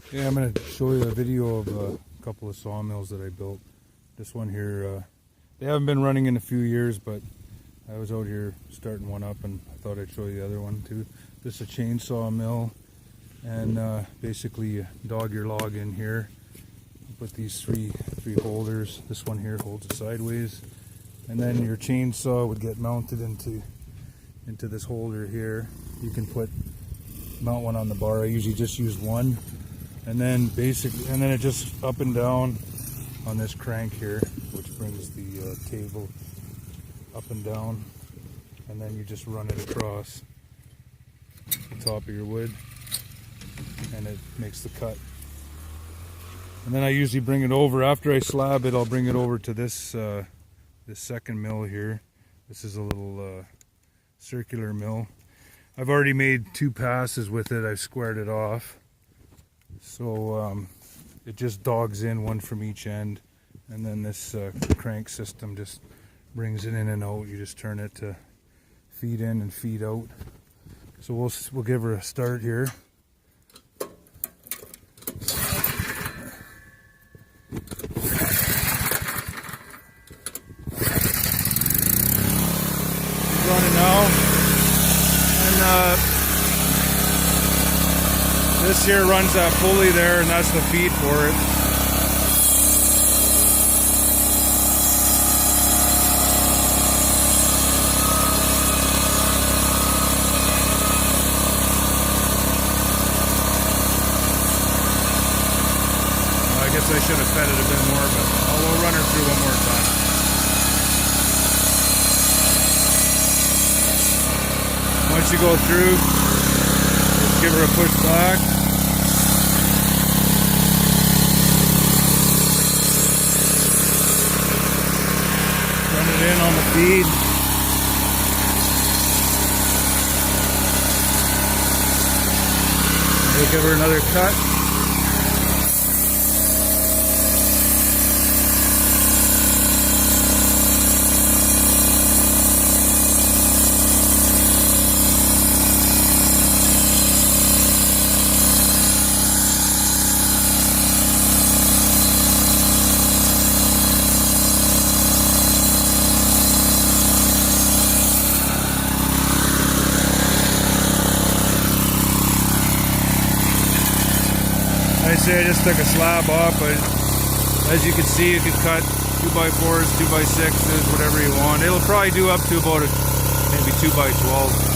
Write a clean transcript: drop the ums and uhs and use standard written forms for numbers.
Yeah, I'm going to show you a video of a couple of sawmills that I built. This one here, they haven't been running in a few years, but I was out here starting one up and I thought I'd show you the other one too. This is a chainsaw mill, and basically you dog your log in here. You put these three holders. This one here holds it sideways, and then your chainsaw would get mounted into this holder here. You can mount one on the bar. I usually just use one. And then it just up and down on this crank here, which brings the table up and down, and then you just run it across the top of your wood, and it makes the cut. And then I usually bring it over after I slab it. I'll bring it over to this second mill here. This is a little circular mill. I've already made 2 passes with it. I've squared it off. So it just dogs in one from each end, and then this crank system just brings it in and out. You just turn it to feed in and feed out. So we'll give her a start here. She's running now, and this here runs that pulley there, and that's the feed for it. I guess I should have fed it a bit more, but we'll run her through one more time. Once you go through, just give her a push back. Run it in on the feed. We'll give her another cut. I just took a slab off, but as you can see, you can cut 2x4s, 2x6s, whatever you want. It'll probably do up to about maybe 2x12.